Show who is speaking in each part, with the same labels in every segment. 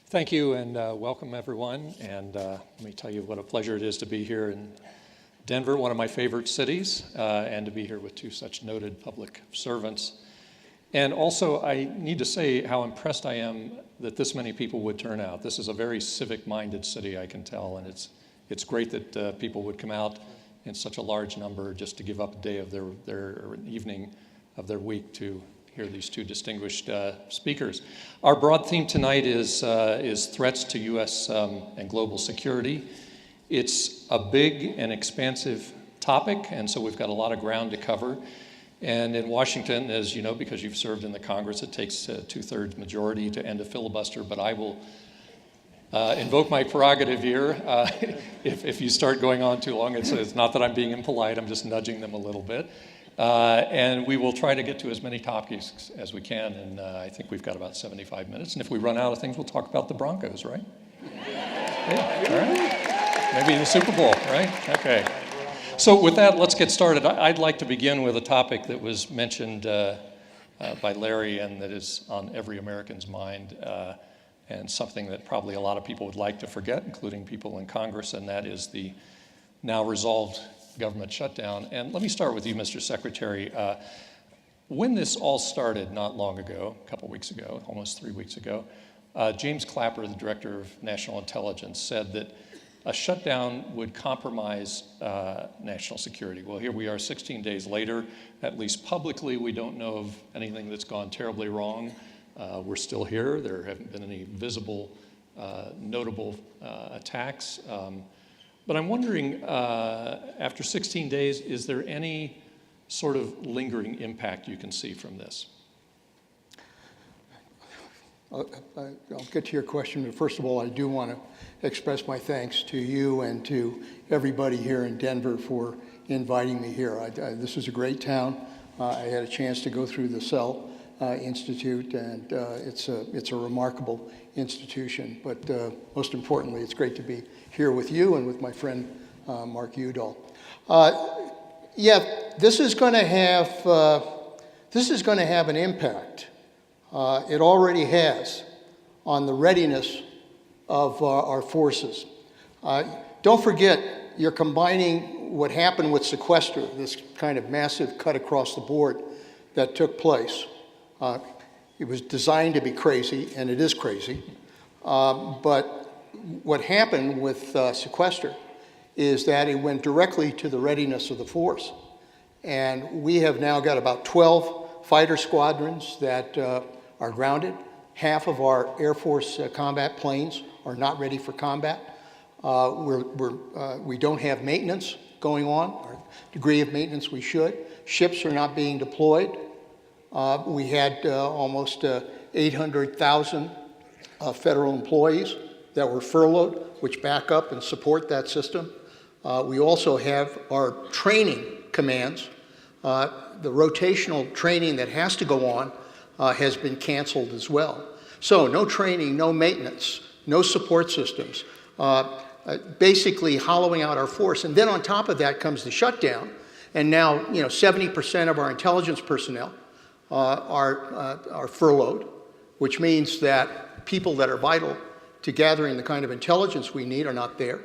Speaker 1: Thank you, and welcome everyone. And let me tell you what a pleasure it is to be here in Denver, one of my favorite cities, and to be here with two such noted public servants. And also, I need to say how impressed I am that this many people would turn out. This is a very civic-minded city, I can tell, and it's great that people would come out in such a large number just to give up a day of their evening of their week to hear these two distinguished speakers. Our broad theme tonight is threats to U.S. And global security. It's a big and expansive topic, and so we've got a lot of ground to cover. And in Washington, as you know, because you've served in the Congress, it takes a two-thirds majority to end a filibuster, but I will invoke my prerogative here. If you start going on too long, it's not that I'm being impolite, I'm just nudging them a little bit. And we will try to get to as many topics as we can, and I think we've got about 75 minutes. And if we run out of things, we'll talk about the Broncos, right? Yeah, all right. Maybe the Super Bowl, right? Okay. So with that, let's get started. I'd like to begin with a topic that was mentioned by Larry and that is on every American's mind, and something that probably a lot of people would like to forget, including people in Congress, and that is the now resolved government shutdown. And let me start with you, Mr. Secretary. When this all started not long ago, a couple weeks ago, almost 3 weeks ago, James Clapper, the Director of National Intelligence, said that a shutdown would compromise national security. Well, here we are 16 days later. At least publicly, we don't know of anything that's gone terribly wrong. We're still here. There haven't been any visible, notable attacks. But I'm wondering, after 16 days, is there any sort of lingering impact you can see from this?
Speaker 2: I'll get to your question, but first of all, I do want to express my thanks to you and to everybody here in Denver for inviting me here. This is a great town. I had a chance to go through the Cell Institute, and it's a remarkable institution. But most importantly, it's great to be here with you and with my friend Mark Udall. This is going to have an impact. It already has on the readiness of our forces. Don't forget, you're combining what happened with sequester, this kind of massive cut across the board that took place. It was designed to be crazy, and it is crazy. But what happened with sequester is that it went directly to the readiness of the force. And we have now got about 12 fighter squadrons that are grounded. Half of our Air Force combat planes are not ready for combat. We don't have maintenance going on, or degree of maintenance we should. Ships are not being deployed. We had almost 800,000 federal employees that were furloughed, which back up and support that system. We also have our training commands. The rotational training that has to go on has been canceled as well. So no training, no maintenance, no support systems, basically hollowing out our force. And then on top of that comes the shutdown. And now 70% of our intelligence personnel are furloughed, which means that people that are vital to gathering the kind of intelligence we need are not there.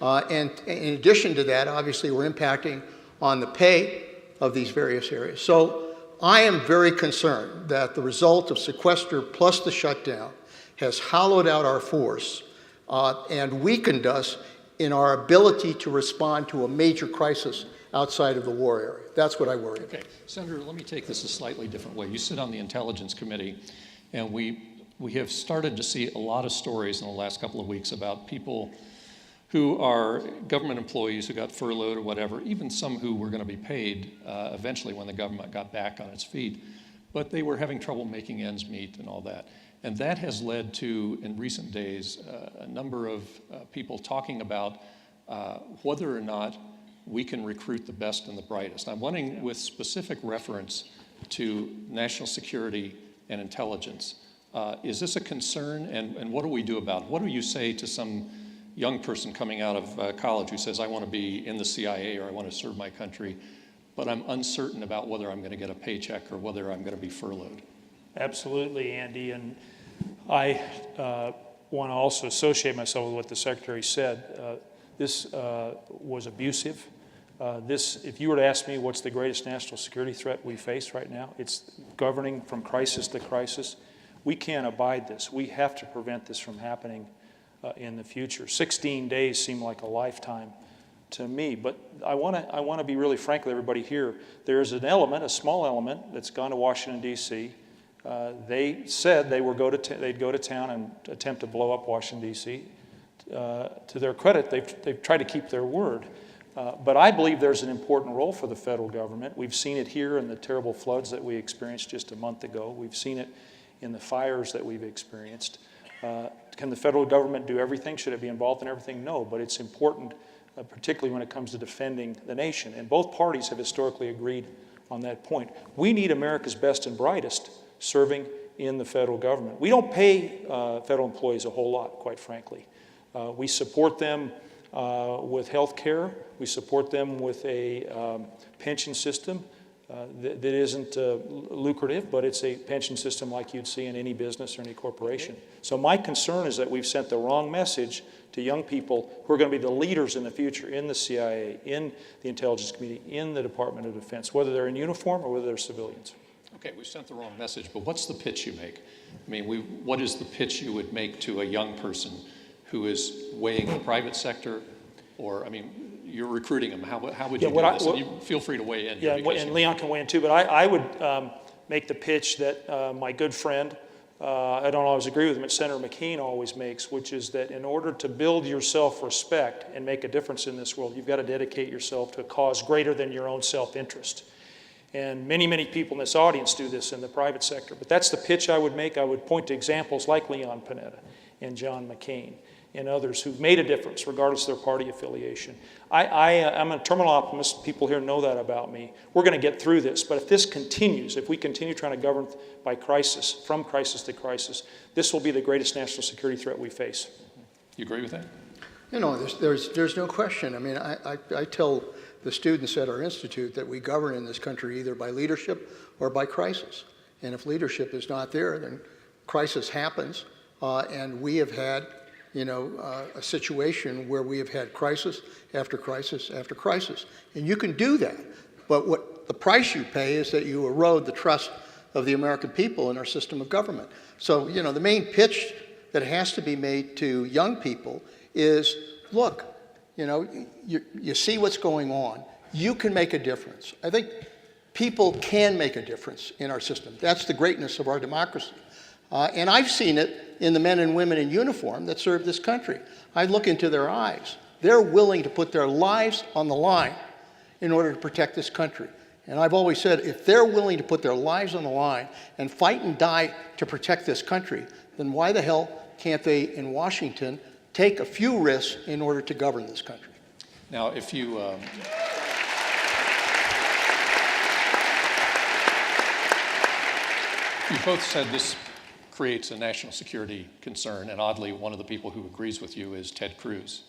Speaker 2: And in addition to that, obviously, we're impacting on the pay of these various areas. So I am very concerned that the result of sequester plus the shutdown has hollowed out our force and weakened us in our ability to respond to a major crisis outside of the war area. That's what I worry about.
Speaker 1: Okay, Senator, let me take this a slightly different way. You sit on the Intelligence Committee, and we have started to see a lot of stories in the last couple of weeks about people who are government employees who got furloughed or whatever, even some who were going to be paid eventually when the government got back on its feet, but they were having trouble making ends meet and all that. And that has led to, in recent days, a number of people talking about whether or not we can recruit the best and the brightest. I'm wondering, with specific reference to national security and intelligence, is this a concern, and what do we do about it? What do you say to some young person coming out of college who says, I want to be in the CIA or I want to serve my country, but I'm uncertain about whether I'm going to get a paycheck or whether I'm going to be furloughed?
Speaker 3: Absolutely, Andy. And I want to also associate myself with what the Secretary said. This was abusive. If you were to ask me what's the greatest national security threat we face right now, it's governing from crisis to crisis. We can't abide this. We have to prevent this from happening in the future. 16 days seem like a lifetime to me, but I want to be really frank with everybody here. There is an element, a small element, that's gone to Washington, D.C. They said they'd go to town and attempt to blow up Washington, D.C. To their credit, they've tried to keep their word. But I believe there's an important role for the federal government. We've seen it here in the terrible floods that we experienced just a month ago. We've seen it in the fires that we've experienced. Can the federal government do everything? Should it be involved in everything? No, but it's important, particularly when it comes to defending the nation. And both parties have historically agreed on that point. We need America's best and brightest serving in the federal government. We don't pay federal employees a whole lot, quite frankly. We support them with health care. We support them with a pension system that isn't lucrative, but it's a pension system like you'd see in any business or any corporation. So my concern is that we've sent the wrong message to young people who are going to be the leaders in the future in the CIA, in the intelligence community, in the Department of Defense, whether they're in uniform or whether they're civilians.
Speaker 1: Okay, we sent the wrong message, but what's the pitch you make? I mean, what is the pitch you would make to a young person who is weighing the private sector, or, I mean, you're recruiting them. How would you do this? And you feel free to weigh in.
Speaker 3: Yeah, and Leon can weigh in too, but I would make the pitch that my good friend, I don't always agree with him, but Senator McCain always makes, which is that in order to build your self-respect and make a difference in this world, you've got to dedicate yourself to a cause greater than your own self-interest. And many, many people in this audience do this in the private sector. But that's the pitch I would make. I would point to examples like Leon Panetta and John McCain and others who've made a difference regardless of their party affiliation. I'm a terminal optimist. People here know that about me. We're going to get through this. But if this continues, if we continue trying to govern by crisis, from crisis to crisis, this will be the greatest national security threat we face.
Speaker 1: You agree with that?
Speaker 2: You know, there's no question. I mean, I tell the students at our institute that we govern in this country either by leadership or by crisis. And if leadership is not there, then crisis happens. And we have had, a situation where we have had crisis after crisis after crisis. And you can do that. But what the price you pay is that you erode the trust of the American people in our system of government. So, the main pitch that has to be made to young people is, look, you see what's going on. You can make a difference. I think people can make a difference in our system. That's the greatness of our democracy. And I've seen it in the men and women in uniform that serve this country. I look into their eyes. They're willing to put their lives on the line in order to protect this country. And I've always said, if they're willing to put their lives on the line and fight and die to protect this country, then why the hell can't they, in Washington, take a few risks in order to govern this country?
Speaker 1: Now, if you both said this creates a national security concern, and oddly, one of the people who agrees with you is Ted Cruz.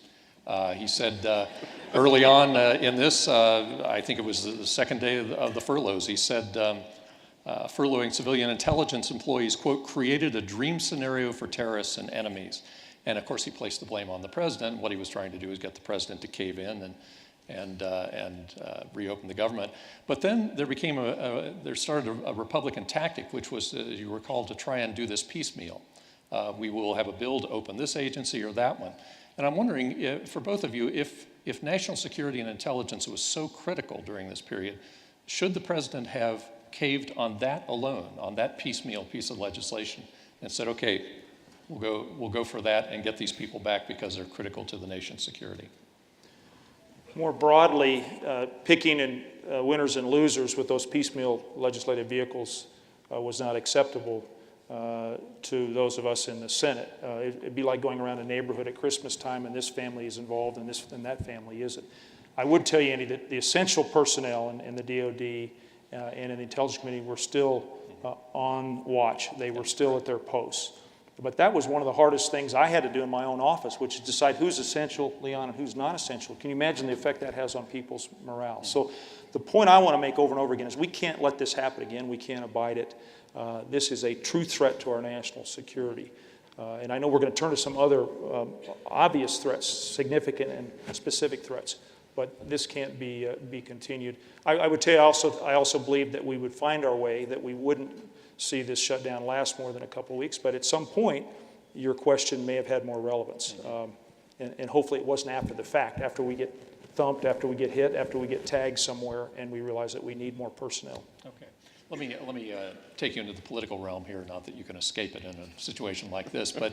Speaker 1: He said early on in this, I think it was the second day of the furloughs, he said furloughing civilian intelligence employees, quote, created a dream scenario for terrorists and enemies. And of course, he placed the blame on the president. What he was trying to do is get the president to cave in and reopen the government. But then there started a Republican tactic, which was, as you recall, to try and do this piecemeal. We will have a bill to open this agency or that one. And I'm wondering, for both of you, if national security and intelligence was so critical during this period, should the president have caved on that alone, on that piecemeal piece of legislation, and said, okay, we'll go for that and get these people back because they're critical to the nation's security?
Speaker 3: More broadly, picking and winners and losers with those piecemeal legislative vehicles was not acceptable to those of us in the Senate. It'd be like going around a neighborhood at Christmas time and this family is involved and that family isn't. I would tell you, Andy, that the essential personnel in the DOD and in the Intelligence Committee were still on watch. They were still at their posts. But that was one of the hardest things I had to do in my own office, which is decide who's essential, Leon, and who's not essential. Can you imagine the effect that has on people's morale? So the point I want to make over and over again is we can't let this happen again. We can't abide it. This is a true threat to our national security. And I know we're going to turn to some other obvious threats, significant and specific threats, but this can't be continued. I would tell you I also believe that we would find our way, that we wouldn't see this shutdown last more than a couple of weeks, but at some point, your question may have had more relevance. And hopefully it wasn't after the fact, after we get thumped, after we get hit, after we get tagged somewhere, and we realize that we need more personnel.
Speaker 1: Okay. Let me take you into the political realm here, not that you can escape it in a situation like this, but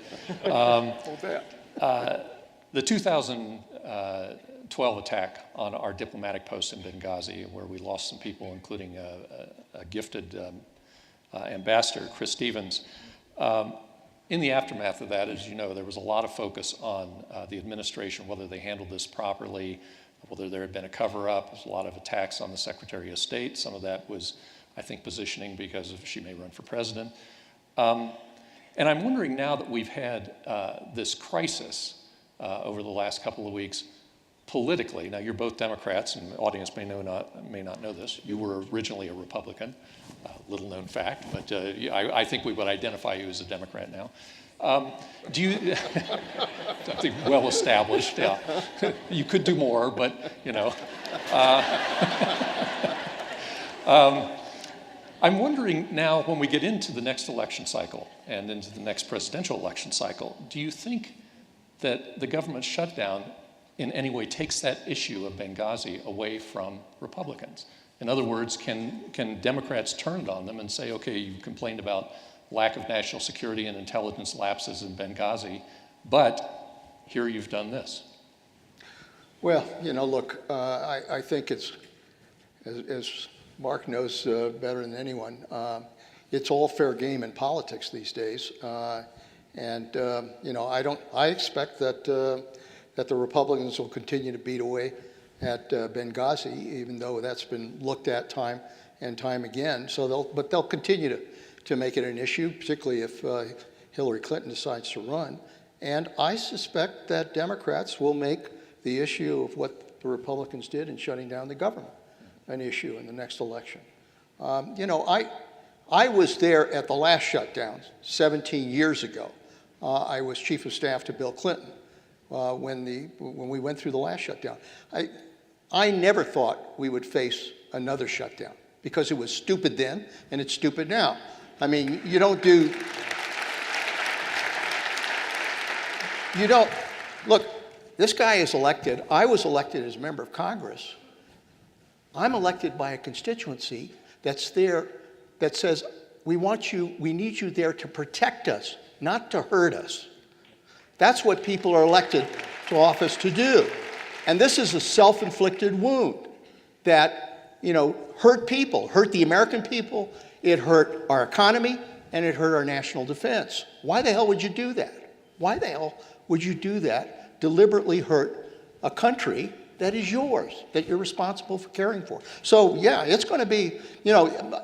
Speaker 1: the 2012 attack on our diplomatic post in Benghazi, where we lost some people, including a gifted ambassador, Chris Stevens. In the aftermath of that, as you know, there was a lot of focus on the administration, whether they handled this properly, whether there had been a cover-up. There was a lot of attacks on the Secretary of State. Some of that was, I think, positioning because she may run for president. And I'm wondering, now that we've had this crisis over the last couple of weeks, politically, now you're both Democrats, and the audience may not know this. You were originally a Republican, little known fact, but I think we would identify you as a Democrat now. Do you, I think well established, yeah. You could do more, but you know. I'm wondering now, when we get into the next election cycle and into the next presidential election cycle, do you think that the government shutdown in any way takes that issue of Benghazi away from Republicans? In other words, can Democrats turn it on them and say, okay, you complained about lack of national security and intelligence lapses in Benghazi, but here you've done this?
Speaker 2: Well, you know, look, I think it's, as Mark knows better than anyone, it's all fair game in politics these days. You know, I expect that the Republicans will continue to beat away at Benghazi, even though that's been looked at time and time again. But they'll continue to make it an issue, particularly if Hillary Clinton decides to run. And I suspect that Democrats will make the issue of what the Republicans did in shutting down the government an issue in the next election. You know, I was there at the last shutdown 17 years ago. I was chief of staff to Bill Clinton when we went through the last shutdown. I never thought we would face another shutdown because it was stupid then and it's stupid now. I mean, look, this guy is elected. I was elected as a member of Congress. I'm elected by a constituency that's there that says, we need you there to protect us, not to hurt us. That's what people are elected to office to do. And this is a self-inflicted wound that, you know, hurt people, hurt the American people, it hurt our economy, and it hurt our national defense. Why the hell would you do that? Why the hell would you do that? Deliberately hurt a country that is yours, that you're responsible for caring for. So yeah, it's going to be, you know,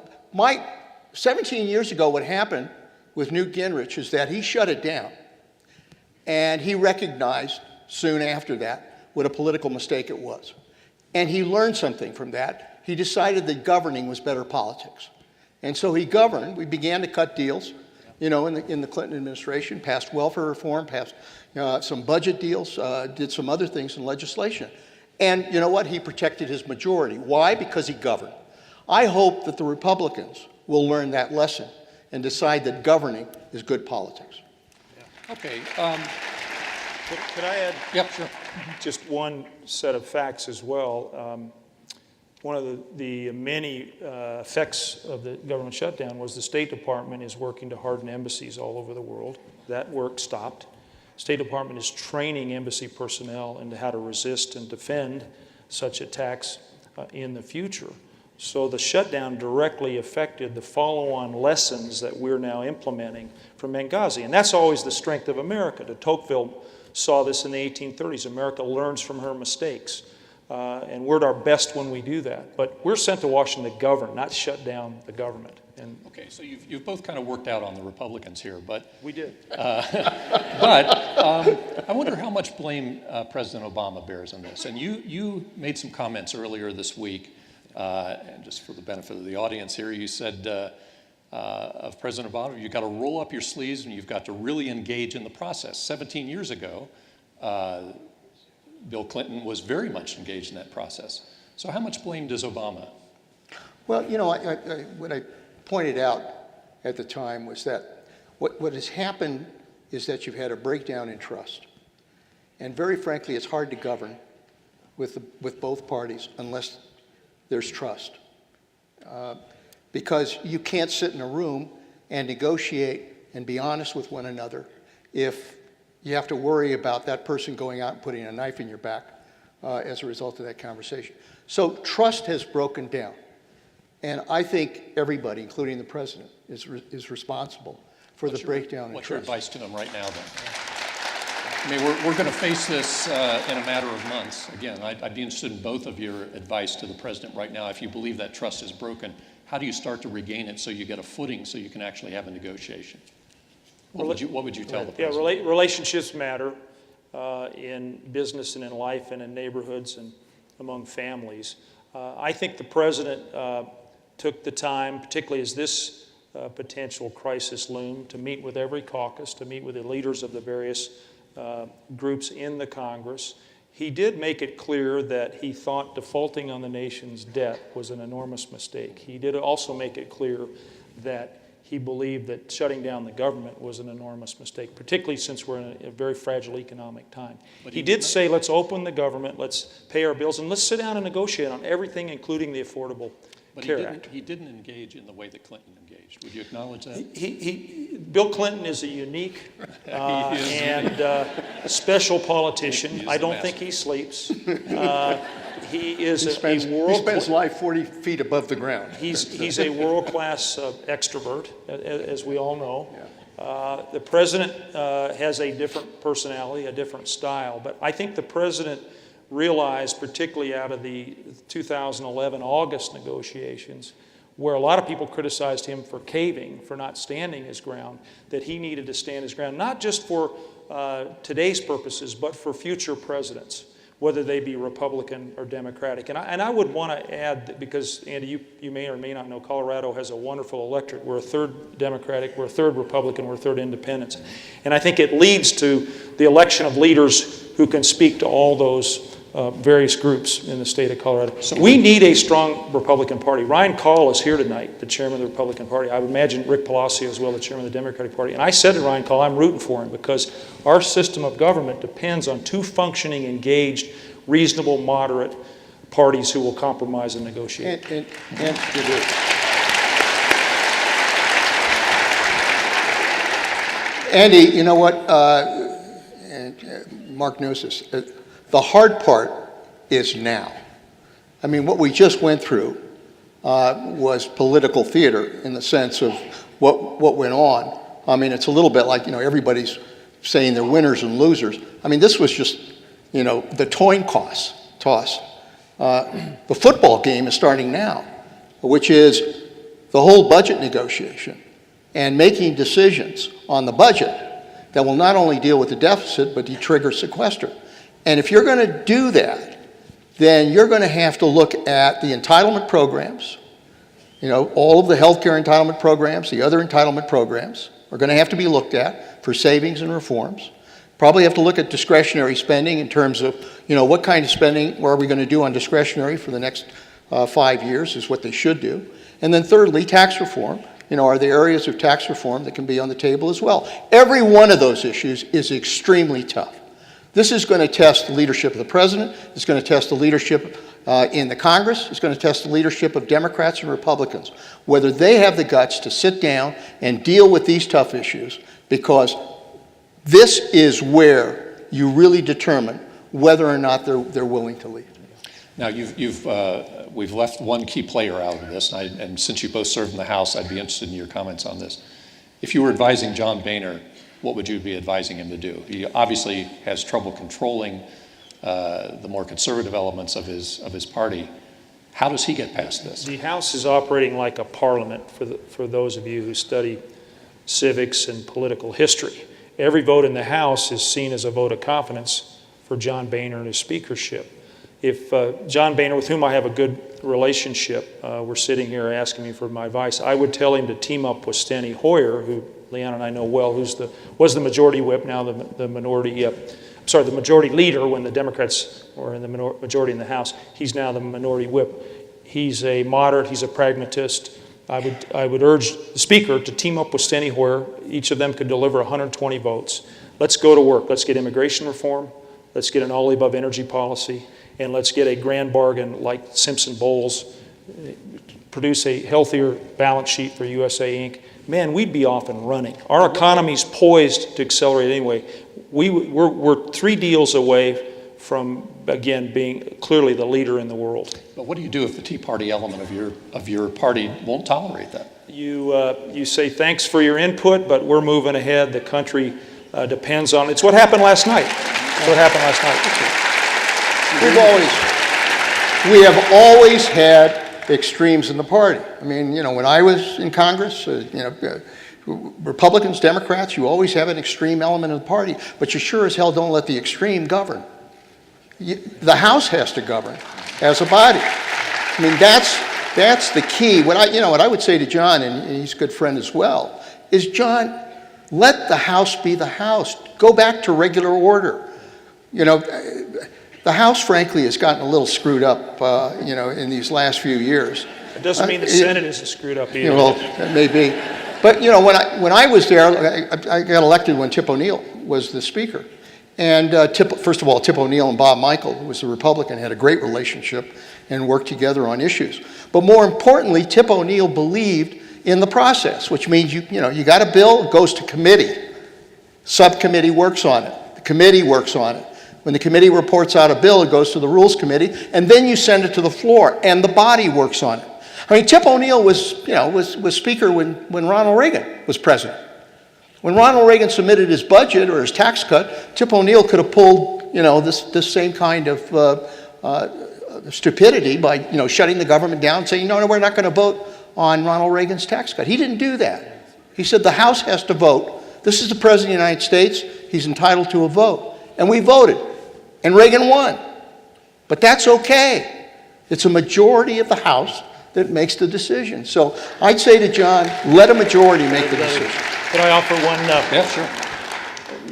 Speaker 2: 17 years ago what happened with Newt Gingrich is that he shut it down. And he recognized soon after that what a political mistake it was. And he learned something from that. He decided that governing was better politics. And so he governed. We began to cut deals, you know, in the Clinton administration, passed welfare reform, passed some budget deals, did some other things in legislation. And you know what? He protected his majority. Why? Because he governed. I hope that the Republicans will learn that lesson and decide that governing is good politics.
Speaker 1: Okay.
Speaker 3: Could I add
Speaker 1: Yep, sure.
Speaker 3: just one set of facts as well? One of the many effects of the government shutdown was the State Department is working to harden embassies all over the world. That work stopped. State Department is training embassy personnel into how to resist and defend such attacks in the future. So the shutdown directly affected the follow-on lessons that we're now implementing from Benghazi. And that's always the strength of America. De Tocqueville saw this in the 1830s. America learns from her mistakes. And we're at our best when we do that. But we're sent to Washington to govern, not shut down the government. And
Speaker 1: Okay, so you've both kind of worked out on the Republicans here, but
Speaker 3: we did.
Speaker 1: I wonder how much blame President Obama bears in this. And you made some comments earlier this week, and just for the benefit of the audience here, you said of President Obama. You've got to roll up your sleeves and you've got to really engage in the process. 17 years ago, Bill Clinton was very much engaged in that process. So how much blame does Obama?
Speaker 2: Well, you know, what I pointed out at the time was that what has happened is that you've had a breakdown in trust. And very frankly, it's hard to govern with both parties unless there's trust. Because you can't sit in a room and negotiate and be honest with one another if you have to worry about that person going out and putting a knife in your back as a result of that conversation. So trust has broken down. And I think everybody, including the president, is responsible for the breakdown in
Speaker 1: What's your
Speaker 2: trust.
Speaker 1: advice to them right now, then? I mean, we're going to face this in a matter of months. Again, I'd be interested in both of your advice to the president right now. If you believe that trust is broken, how do you start to regain it so you get a footing so you can actually have a negotiation? What would you tell the president?
Speaker 3: Yeah, relationships matter in business and in life and in neighborhoods and among families. I think the president took the time, particularly as this potential crisis loomed, to meet with every caucus, to meet with the leaders of the various groups in the Congress. He did make it clear that he thought defaulting on the nation's debt was an enormous mistake. He did also make it clear that he believed that shutting down the government was an enormous mistake, particularly since we're in a very fragile economic time. But he did say, let's open the government, let's pay our bills, and let's sit down and negotiate on everything, including the Affordable Care Act.
Speaker 1: He didn't engage in the way that Clinton engaged. Would you acknowledge that?
Speaker 3: Bill Clinton is a unique and special politician. I don't think he sleeps. He is
Speaker 2: He spends life 40 feet above the ground.
Speaker 3: He's a world-class extrovert, as we all know. The president has a different personality, a different style, but I think the president realized, particularly out of the 2011 August negotiations, where a lot of people criticized him for caving, for not standing his ground, that he needed to stand his ground, not just for today's purposes, but for future presidents, whether they be Republican or Democratic. And I would want to add, that because, Andy, you may or may not know, Colorado has a wonderful electorate. We're a third Democratic, we're a third Republican, we're a third Independent. And I think it leads to the election of leaders who can speak to all those various groups in the state of Colorado. So we need a strong Republican Party. Ryan Call is here tonight, the chairman of the Republican Party. I would imagine Rick Palacio as well, the chairman of the Democratic Party. And I said to Ryan Call, I'm rooting for him because our system of government depends on two functioning, engaged, reasonable, moderate parties who will compromise and negotiate.
Speaker 2: Andy, you know what? Mark knows this. The hard part is now. I mean, what we just went through was political theater in the sense of what went on. I mean, it's a little bit like, everybody's saying they're winners and losers. I mean, this was just, the toss. The football game is starting now, which is the whole budget negotiation and making decisions on the budget that will not only deal with the deficit, but trigger sequester. And if you're going to do that, then you're going to have to look at the entitlement programs, all of the healthcare entitlement programs, the other entitlement programs are going to have to be looked at for savings and reforms. Probably have to look at discretionary spending in terms of, what kind of spending are we going to do on discretionary for the next 5 years is what they should do. And then thirdly, tax reform. Are there areas of tax reform that can be on the table as well? Every one of those issues is extremely tough. This is going to test the leadership of the president. It's going to test the leadership in the Congress. It's going to test the leadership of Democrats and Republicans, whether they have the guts to sit down and deal with these tough issues, because this is where you really determine whether or not they're willing to lead.
Speaker 1: Now, we've left one key player out of this, and since you both served in the House, I'd be interested in your comments on this. If you were advising John Boehner, what would you be advising him to do? He obviously has trouble controlling the more conservative elements of his party. How does he get past this?
Speaker 3: The House is operating like a parliament for those of you who study civics and political history. Every vote in the House is seen as a vote of confidence for John Boehner and his speakership. If John Boehner, with whom I have a good relationship, were sitting here asking me for my advice, I would tell him to team up with Steny Hoyer, who Leon and I know well, was the majority whip, now the majority leader when the Democrats were in the majority in the House. He's now the minority whip. He's a moderate, he's a pragmatist. I would urge the Speaker to team up with Steny Hoyer. Each of them could deliver 120 votes. Let's go to work. Let's get immigration reform. Let's get an all-above energy policy. And let's get a grand bargain like Simpson-Bowles, produce a healthier balance sheet for USA Inc. Man, we'd be off and running. Our economy's poised to accelerate anyway. We're 3 deals away from, again, being clearly the leader in the world.
Speaker 1: But what do you do if the Tea Party element of your party won't tolerate that?
Speaker 3: You say thanks for your input, but we're moving ahead. The country depends on it. It's what happened last night. It's what happened last night.
Speaker 2: We have always had extremes in the party. I mean, when I was in Congress, Republicans, Democrats, you always have an extreme element of the party, but you sure as hell don't let the extreme govern. The House has to govern as a body. I mean, that's the key. What I would say to John, and he's a good friend as well, is John, let the House be the House. Go back to regular order. The House, frankly, has gotten a little screwed up, in these last few years.
Speaker 3: It doesn't mean the Senate isn't screwed up either.
Speaker 2: Well, it may be. But, when I was there, I got elected when Tip O'Neill was the Speaker. And first of all, Tip O'Neill and Bob Michel, who was a Republican, had a great relationship and worked together on issues. But more importantly, Tip O'Neill believed in the process, which means you got a bill, it goes to committee. Subcommittee works on it. The committee works on it. When the committee reports out a bill, it goes to the Rules Committee, and then you send it to the floor, and the body works on it. I mean, Tip O'Neill was Speaker when Ronald Reagan was President. When Ronald Reagan submitted his budget or his tax cut, Tip O'Neill could have pulled, this same kind of stupidity by, shutting the government down, saying, no, we're not going to vote on Ronald Reagan's tax cut. He didn't do that. He said the House has to vote. This is the President of the United States. He's entitled to a vote. And we voted. And Reagan won. But that's okay. It's a majority of the House that makes the decision. So I'd say to John, let a majority make the decision.
Speaker 3: Could I offer one?
Speaker 1: Yeah, sure.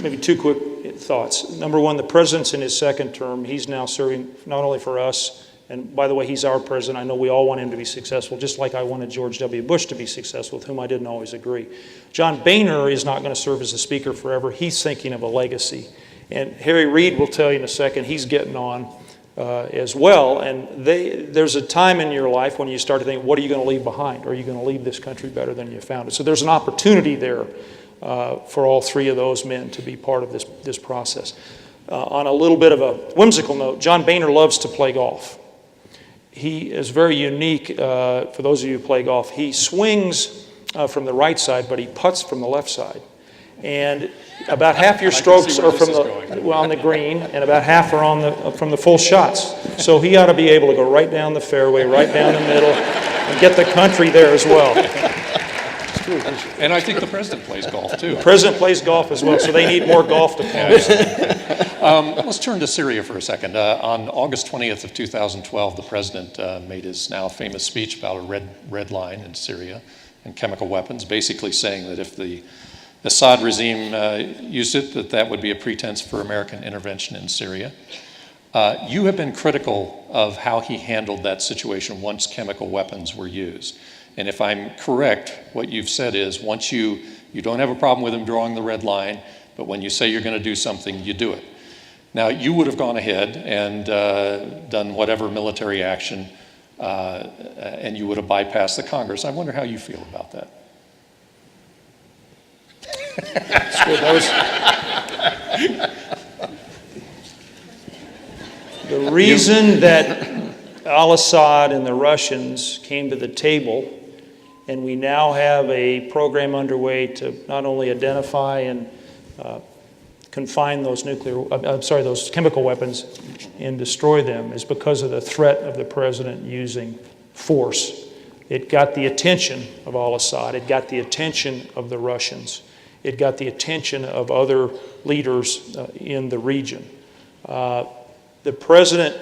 Speaker 3: Maybe 2 quick thoughts. Number one, the president's in his second term. He's now serving not only for us, and by the way, he's our president. I know we all want him to be successful, just like I wanted George W. Bush to be successful, with whom I didn't always agree. John Boehner is not going to serve as a speaker forever. He's thinking of a legacy. And Harry Reid will tell you in a second, he's getting on as well. And there's a time in your life when you start to think, what are you going to leave behind? Are you going to leave this country better than you found it? So there's an opportunity there for all 3 of those men to be part of this process. On a little bit of a whimsical note, John Boehner loves to play golf. He is very unique, for those of you who play golf. He swings from the right side, but he putts from the left side. And about half your strokes are on the green, and about half are from the full shots. So he ought to be able to go right down the fairway, right down the middle, and get the country there as well.
Speaker 1: And I think the president plays golf too.
Speaker 3: The president plays golf as well, so they need more golf to play.
Speaker 1: Let's turn to Syria for a second. On August 20th of 2012, the president made his now famous speech about a red line in Syria and chemical weapons, basically saying that if the Assad regime used it, that would be a pretense for American intervention in Syria. You have been critical of how he handled that situation once chemical weapons were used. And if I'm correct, what you've said is once you don't have a problem with him drawing the red line, but when you say you're going to do something, you do it. Now, you would have gone ahead and done whatever military action, and you would have bypassed the Congress. I wonder how you feel about that.
Speaker 3: The reason that al-Assad and the Russians came to the table, and we now have a program underway to not only identify and confine those those chemical weapons and destroy them, is because of the threat of the president using force. It got the attention of al-Assad. It got the attention of the Russians. It got the attention of other leaders in the region. The president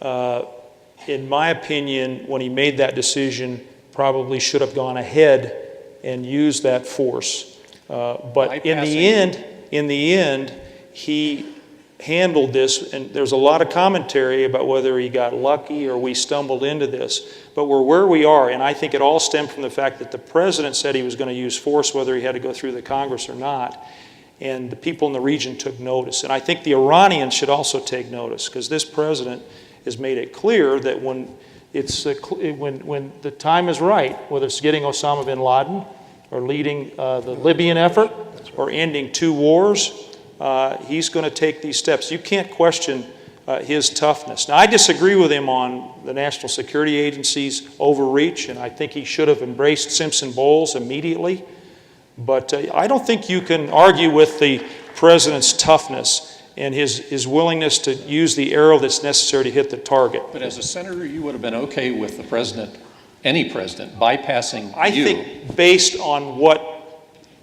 Speaker 3: in my opinion, when he made that decision, probably should have gone ahead and used that force. But in the end, he handled this, and there's a lot of commentary about whether he got lucky or we stumbled into this. But we're where we are, and I think it all stemmed from the fact that the president said he was going to use force, whether he had to go through the Congress or not. And the people in the region took notice. And I think the Iranians should also take notice, because this president has made it clear that when the time is right, whether it's getting Osama bin Laden or leading the Libyan effort or ending 2 wars, he's going to take these steps. You can't question his toughness. Now, I disagree with him on the National Security Agency's overreach, and I think he should have embraced Simpson-Bowles immediately. But I don't think you can argue with the president's toughness and his willingness to use the arrow that's necessary to hit the target.
Speaker 1: But as a senator, you would have been okay with the president, any president, bypassing
Speaker 3: I
Speaker 1: you.
Speaker 3: think based on what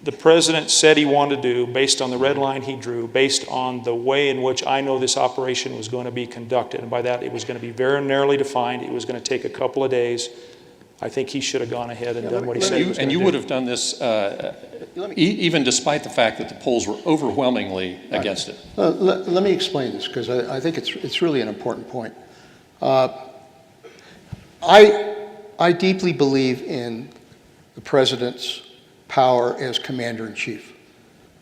Speaker 3: the president said he wanted to do, based on the red line he drew, based on the way in which I know this operation was going to be conducted, and by that it was going to be very narrowly defined, it was going to take a couple of days, I think he should have gone ahead and done what he said he was going
Speaker 1: And
Speaker 3: to
Speaker 1: you
Speaker 3: do.
Speaker 1: would have done this even despite the fact that the polls were overwhelmingly against it.
Speaker 2: Let me explain this, because I think it's really an important point. I deeply believe in the president's power as commander-in-chief.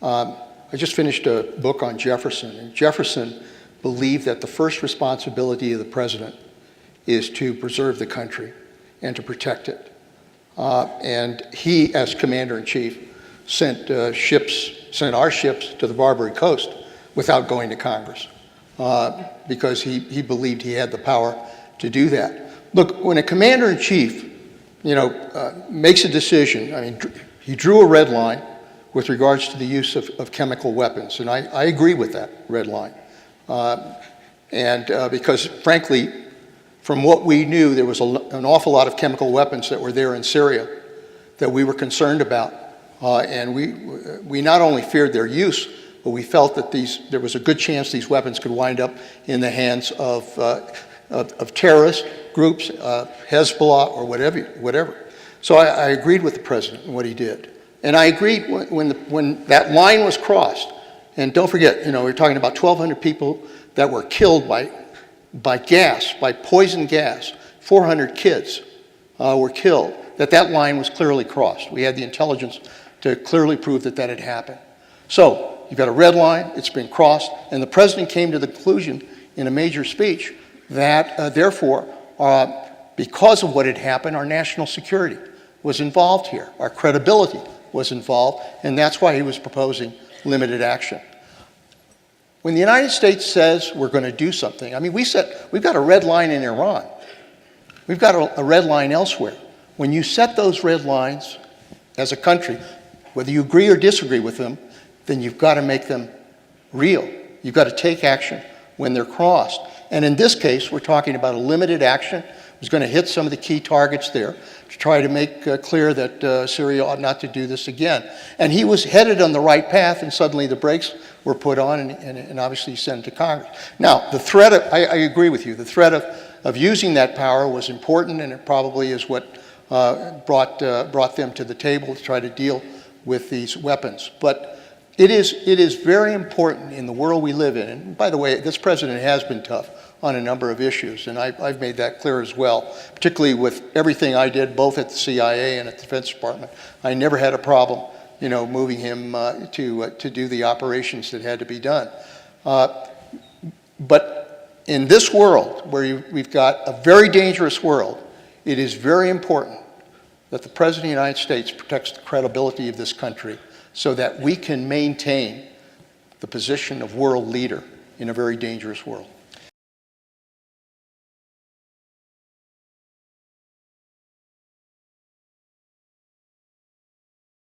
Speaker 2: I just finished a book on Jefferson, and Jefferson believed that the first responsibility of the president is to preserve the country and to protect it. And he, as commander-in-chief, sent our ships to the Barbary Coast without going to Congress, because he believed he had the power to do that. Look, when a commander-in-chief, makes a decision, I mean, he drew a red line with regards to the use of chemical weapons, and I agree with that red line. Because, frankly, from what we knew, there was an awful lot of chemical weapons that were there in Syria that we were concerned about. And we not only feared their use, but we felt that there was a good chance these weapons could wind up in the hands of terrorist groups, Hezbollah, or whatever. So I agreed with the president and what he did. And I agreed when that line was crossed. And don't forget, we're talking about 1,200 people that were killed by poison gas. 400 kids were killed. That line was clearly crossed. We had the intelligence to clearly prove that had happened. So you've got a red line, it's been crossed, and the president came to the conclusion in a major speech that therefore, because of what had happened, our national security was involved here. Our credibility was involved, and that's why he was proposing limited action. When the United States says we're going to do something, I mean, we've got a red line in Iran. We've got a red line elsewhere. When you set those red lines as a country, whether you agree or disagree with them, then you've got to make them real. You've got to take action when they're crossed. And in this case, we're talking about a limited action. It was going to hit some of the key targets there to try to make clear that Syria ought not to do this again. And he was headed on the right path, and suddenly the brakes were put on, and obviously he sent it to Congress. Now, the threat of, I agree with you, the threat of using that power was important, and it probably is what brought them to the table to try to deal with these weapons. But it is very important in the world we live in, and by the way, this president has been tough on a number of issues, and I've made that clear as well, particularly with everything I did both at the CIA and at the Defense Department. I never had a problem, moving him to do the operations that had to be done. But in this world, where we've got a very dangerous world, it is very important that the President of the United States protects the credibility of this country so that we can maintain the position of world leader in a very dangerous world.